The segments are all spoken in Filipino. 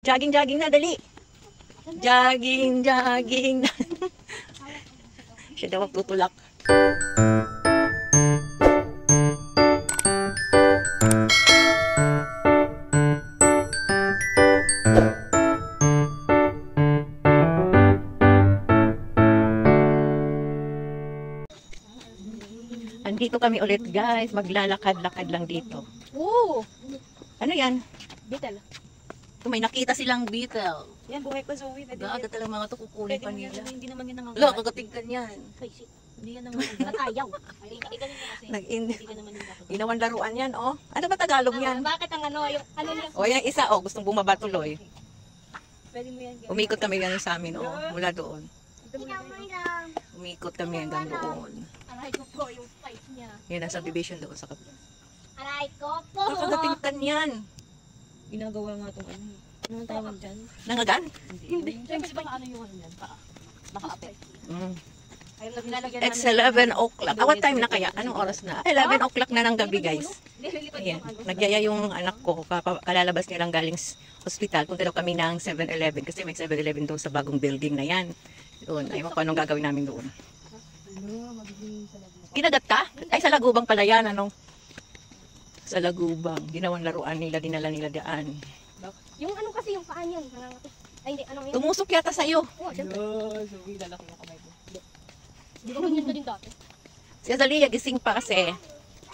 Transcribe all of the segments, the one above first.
Jogging, jogging na, dali. Jogging, jogging na. Siya daw magtutulak. Andito kami ulit, guys. Maglalakad-lakad lang dito. Oo! Ano yan? Beetle. Kung may nakita silang beetle. Yan, buhay pa Zoe. Gaga talagang mga ito kukunin pa nila. Hindi naman yan nangangagat. Look, kagatigkan yan. Ay, shit. Hindi yan nangangagat. At ayaw. Ikaw kasi. Hindi ka naman yung dapat. Ginawan laruan yan, oh. Ano ba Tagalog yan? Bakit ang ano, yung ano niya? O, yung isa, oh, gustong bumaba tuloy. Pwede mo yan. Umikot kami yan sa amin, oh, mula doon. Umikot kami hanggang doon. Aray ko po, yung fight niya. Yan, nasa division doon sa kapila. Aray ko po! Kagatigkan yan. Ginagawa nga itong ano. Anong tawag dyan? Nangagan? Hindi. Kasi baka ano yung ano yan? Baka apet. It's 11 o'clock. What time na kaya? Anong oras na? 11 o'clock na ng gabi, guys. Ayan. Nagyaya yung anak ko. Kalalabas nilang galing hospital. Punta daw kami ng 7-Eleven. Kasi may 7-Eleven doon sa bagong building na yan. Doon. Ayaw ko anong gagawin namin doon. Kinagat ka? Ay, sa Lagubang pala yan. Anong? Sa Lagubang. Ginawang laruan nila. Dinala nila daan. Yung ano kasi yung paan yun. Ay, hindi. Anong yun? Tumusok yata sa'yo. Oo, syempre. Zoe, lalaki yung kamay ko. Hindi ko ganyan na din dati. Si Azalia, gising pa kasi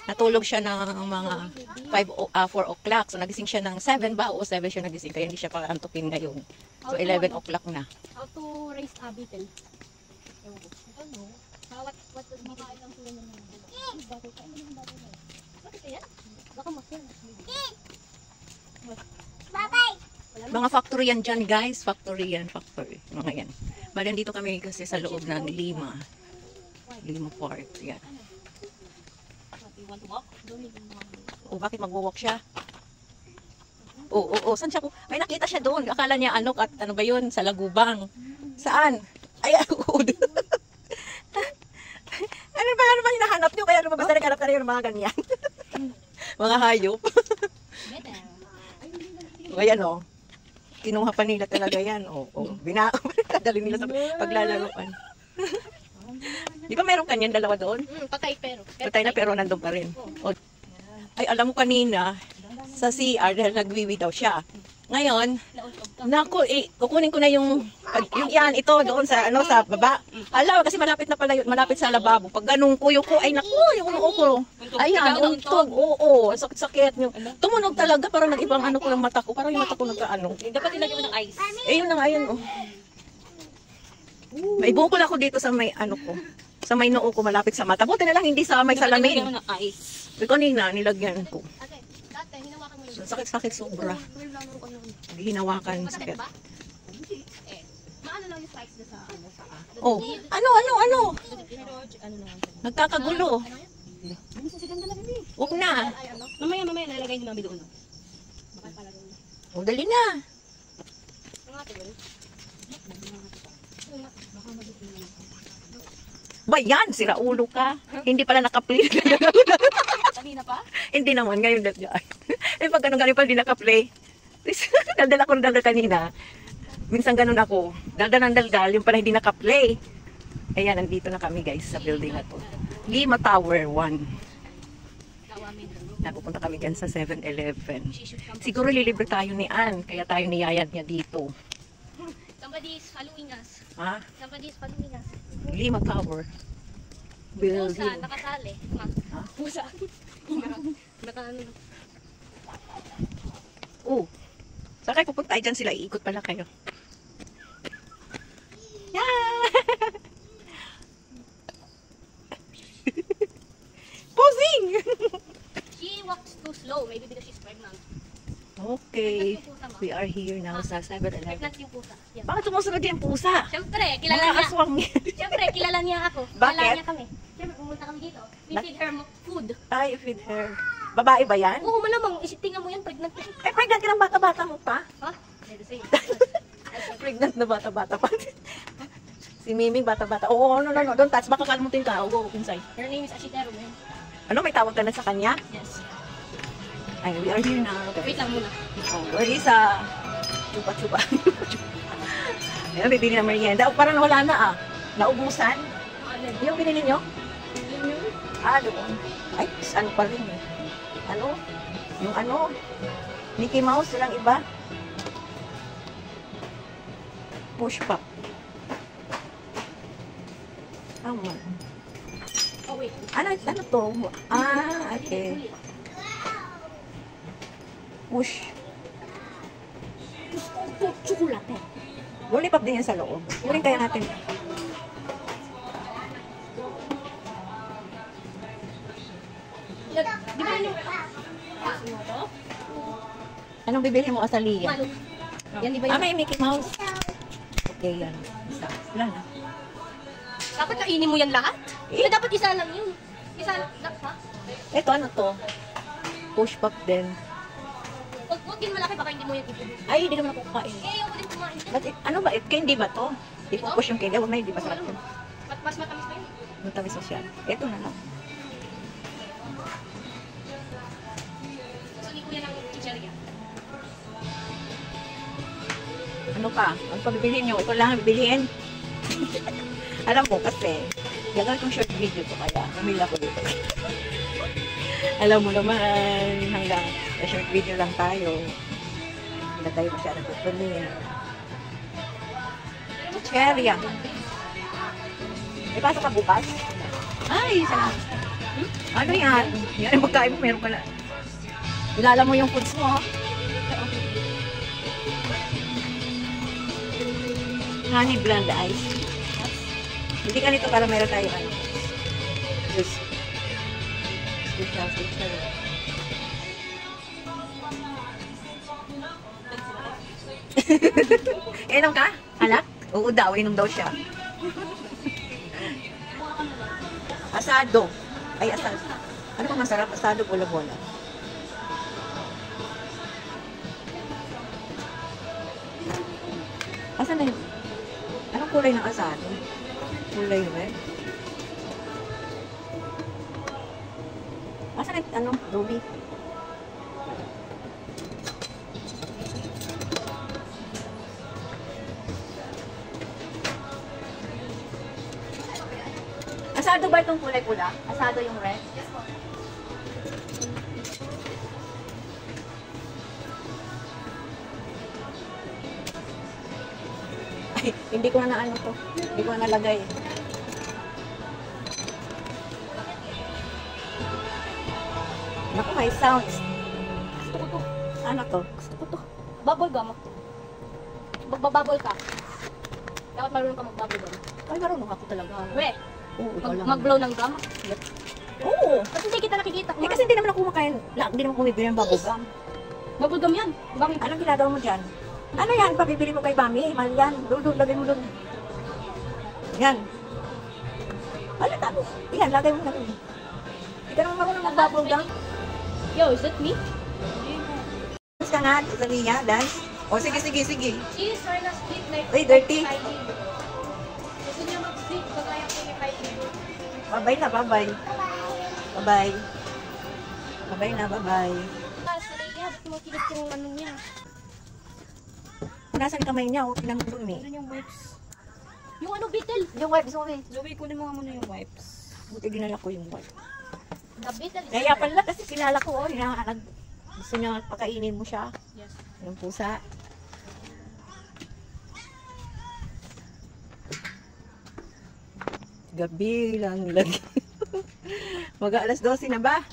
natulog siya ng mga 4 o'clock. So, nagising siya ng 7 ba? O 7 siya nagising. Kaya hindi siya pa antukin ngayon. So, 11 o'clock na. How to raise a beetle? Ewan ko. Ano? What does makain lang sila ng mga bato? Kain mo ng bato na. Bakit kaya? Baka masya. Mga factory yan dyan, guys. Factory yan. Factory. Mga yan. Bali, dito kami kasi sa loob ng Lima. Lima Park. Yan. O, bakit mag-walk siya? Oo. Saan siya? May nakita siya doon. Akala niya ano at ano ba yun? Sa Lagubang. Saan? Ay, uod. Ano ba hinahanap niyo? Kaya lumabas na naghanap na rin yung mga ganyan. Mga hayop. O, ayan o. Kinuha pa nila talaga yan. O. Kadali nila sa paglalaroan. Di ba meron kanyan dalawa doon? Patay pero. Patay na pero nandun pa rin. O. Ay, alam mo kanina, sa CR, dahil nagwiwi daw siya. Ngayon, naku, kukunin ko na yung yan, ito, doon sa, sa baba. Alam, kasi malapit na pala yun, malapit sa lababo. Pag ganun ko, ay naku, yung ulo ko. Ayan, untog, oo, sakit-sakit. Tumunog talaga, parang nag-ibang ano ko yung mata ko, parang yung mata ko nagkaano. Dapat nilagyan mo ng ice. Yun na nga yun, oh. May bukol ako dito sa may ano ko. Sa may noo ko, malapit sa mata. Buti na lang hindi sa may salamin. Nilagyan mo ng ice. Kanina, nilagyan ko. Dati, hinawakan mo yun. Sakit-sakit sobra. Hinawakan sakit. Maano lang yung size na sa ano sa Oh, ano? Nagkakagulo. Huwag na. Mamaya nalagay ni Mami doon. O, dali na. Ba yan? Sira ulo ka. Hindi pala nakaplay. Kanina pa? Hindi naman. Ngayon lang yan. Eh, pag ganun galing pala, hindi nakaplay. Daldal ako ng daldal kanina. Minsan ganun ako. Daldal ng daldal. Yung pala hindi nakaplay. Ayan, nandito na kami guys sa building na to. Lima Tower 1. Napupunta kami dyan sa 7-Eleven. Siguro lilibre tayo ni Ann. Kaya tayo niyayad niya dito. Somebody is following us. Ha? Somebody is following us. Lima Tower. Pusa, Building. nakasali. Ha? Pusa. Naka-ano. Oh. Saan kayo pupunta tayo dyan sila? Iikot pala kayo. Yeah! Posing! She walks too slow. Maybe because she's pregnant. Okay. We are here now sa 7-Eleven. Pregnant yung pusa. Yan. Bakit sumusunod yung pusa? Siyempre, kilala Mga niya. aswang yan. Siyempre, kilala niya ako. Bakit? Kilala niya kami. Siyempre, pumunta kami dito. We feed her food. Ay, feed her. Babae ba yan? Oo, malamang. Tingnan mo yan, pregnant. Eh, pregnant ka ng bata-bata mo pa? Ha? Pregnant na bata-bata pa. Si Miming bata-bata. Oo, no. Don't touch. Baka kalmutin ka. Go inside. Her name is Ashitero, man. Ano, may tawag ka na sa kanya? Yes. Ay, we are here now. Wait lang muna. Oh, where is Chupa-chupa. Ayan, bibili ng merienda. Parang wala na ah. Naubusan. Yung binili nyo? Ah, doon. Ay, ano pa rin eh. Ano? Yung ano? Mickey Mouse, walang iba. Push pop. Oh, Oh, wait. ano to? Ah, okay. Push. Chocolate. Lollipop din yan sa loob. Kunin kaya natin. Di ba yung... Anong bibili mo, Asalia? Malo. Yan, di ba Ah, yung... may Mickey Mouse. Okay, yan. Isa. Ilan na? Dapat kainin mo yan lahat? Hindi, dapat isa lang yun. Isa lang, ha? Ito, ano to? Push pop din. Huwag din malaki, baka hindi mo yan ibigay. Ay, hindi naman ako kukain. Eh, ayoko din kumain. But, ano ba? Candy ba to? Ipupush yung candy. Huwag na, hindi ba sarap yun? Mas matamis pa yun. Matamis mo siya. Ito na lang. Gusto ni Kuya ng chicheria. Ano pa? Ang pabibilhin nyo? Ito lang ang bibilihin. Alam mo kasi, gagawin kong short video to kaya humila ko dito. Alam mo naman, hanggang sa short video lang tayo. Hindi na tayo masyadong tutuloy. Cherry yan. May pasok ka bukas? Ay, salamat. Ano yan? Yan yung pagkain mo, meron ka na. Ilala mo yung foods mo. Honey blend ice. Hindi ka nito para meron tayo ano. Juice. Special. Inom ka? Anak? Oo daw, inom daw siya. Asado. Ay, asado. Ano pang masarap? Asado, bola-bola. Asan na yun? Anong kulay ng asado? Kulay red? Asan na ano? Ruby? Asado ba itong kulay pula? Asado yung red? Yes po. Ay, hindi ko na ano to. Hindi ko na nalagay. Naku, may sounds. Gusto ko to. Ano to? Gusto ko to. Bubble gum. Magbabubble ka. Dapat marunong ka mag-bubble gum. Ay, marunong ako talaga. We, Oo, ikaw lang. mag-blow ng gum. Oo. Ba't hindi kita nakikita? Eh, kasi hindi naman ako kumakain. Hindi naman kumibili ng bubble gum. Bubble gum yan. Bakit? Anong ginagawa mo dyan? Ano yan? Papibili mo kay Mami? Mahal yan. Doon, lagay mo doon. Yan. Wala tayo. Yan, lagay mo na doon. Hindi ka naman marunong mag-bubble gum. Yo, is that me? Dance ka nga, Zalia, dance. O, sige. Cheese or na split like... Uy, dirty. Gusto niya mag-split kagaya ko ni Kylie. Bye-bye na, bye-bye. Bye-bye. Bye-bye na, bye-bye. Zalia, ba't mo kilit yung ano niya? Nasaan kamay niya? O, pinamudumi. Ano yung wipes? Yung ano, Beetle? Yung wipes, Zoe. Zoe, kunin mo nga muna yung wipes. Buti dinala ko yung wipes. The Beetle is Kaya pala kasi kilala ko, gusto niya pakainin mo siya. Yes. Yung pusa. Gabi lang lagi. Mag-alas 12 na ba?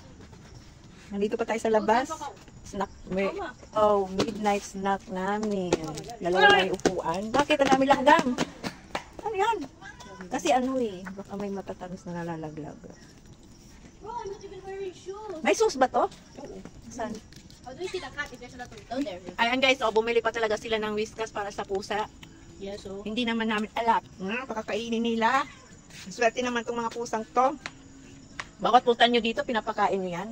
Nandito pa tayo sa labas. Snack, midnight snack namin. Dalawa na yung upuan. Bakit ang dami langgam? Ano yan? Kasi ano eh, baka may matatamis na nalalaglag. Bro, I'm not even wearing shoes. May sauce ba to? Saan? How do you see the cat if there's a lot of down there? Ayan guys, bumili pa talaga sila ng Whiskas para sa pusa. Yes, so. Hindi naman namin alam. Pakakainin nila. Swerte naman itong mga pusang to. Bawat pusa nyo dito, pinapakain nyo yan.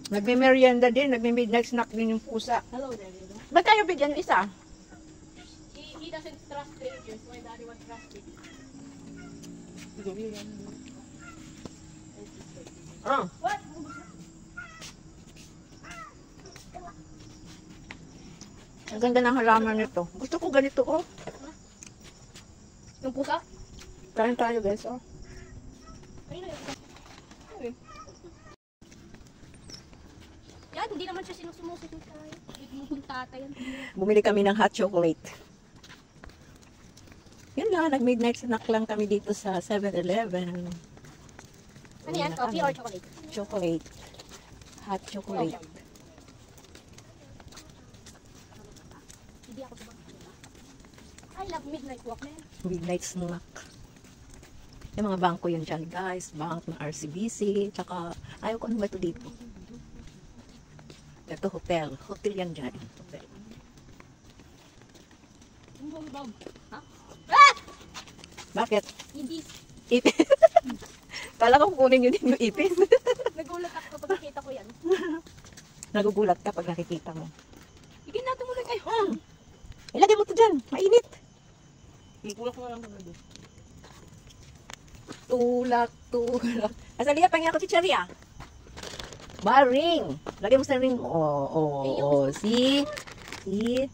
Nagme-merienda din, nagme-midnight snack din yung pusa. Hello there, Lilo. Ba't tayo bigyan yung isa? He doesn't trust strangers. Why daddy wants trust it? Oh. What? Ang ganda ng halaman nito. Gusto ko ganito, oh. Yung pusa? Kain tayo, guys, oh. Ayun na yun. Yan, hindi naman siya sinusumusit yung tayo. Yung tatay yan. Bumili kami ng hot chocolate. Yan lang, nag-midnight snack lang kami dito sa 7-Eleven. Ano yan? Coffee or chocolate? Chocolate. Hot chocolate. Hindi ako sabang. I love midnight walk, man. Midnight snack. Yung mga bangko yun dyan, guys. Bank ng RCBC. Tsaka, ayaw ko ano ba ito dito. Ito, hotel. Hotel yan dyan. Hotel. Ha? Ah! Bakit? Hindi. Ipis. Kala ko kukunin yun din yung ipis. Nagulat ako kapag nakita ko yan. Nagugulat ka pag nakikita mo. Higin natin muna kayo. Ilagay mo ito dyan. Mainit. Tulak mo lang kami. Tulak, tulak. Asalia, pangin ako chicharia. Baring. Lagay mo sa ring. Oh. See? See?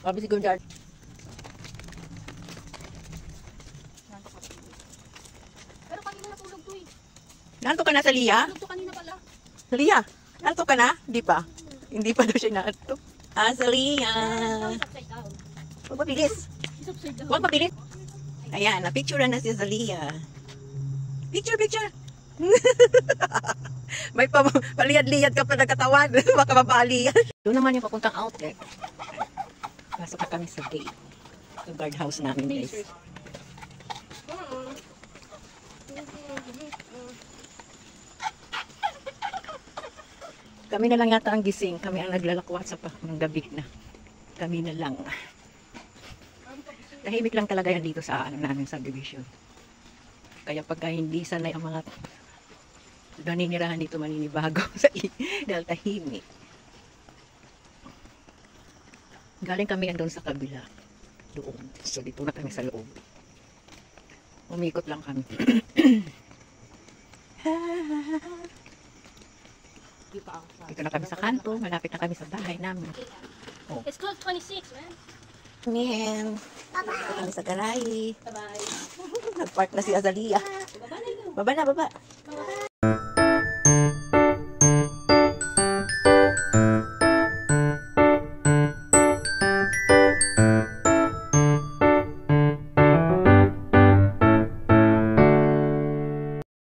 Sabi siguro dyan. Pero kanina natulog to eh. Nanto ka na, Salia? Natulog to kanina pala. Salia, nanto ka na? Hindi pa. Hindi pa daw siya nanto. Salia. It's upside down. Huwag mabilis. It's upside down. Huwag mabilis. Ayan, na-picture na si Salia. Picture, picture. May paliyad-liyad ka pa na katawan. Baka mabali yan. Doon naman yung papuntang outlet. Pasok na kami sa gate. Yung guardhouse namin, guys. Kami na lang yata ang gising. Kami ang naglalakwat sa ng gabi na. Kami na lang. Tahimik lang talaga yan dito sa namin subdivision. Kaya pagka hindi sanay ang mga naninirahan dito maninibago dahil tahimik. Galing kami andun sa kabila. Doon. So dito na kami sa loob. Umikot lang kami. Dito na kami sa kanto. Malapit na kami sa bahay namin. Oh. It's close 26, man. Ngayon. Kami sa garahe. Bye-bye. Nag-park na si Azalia. Baba na yun. Baba na, baba. Baba.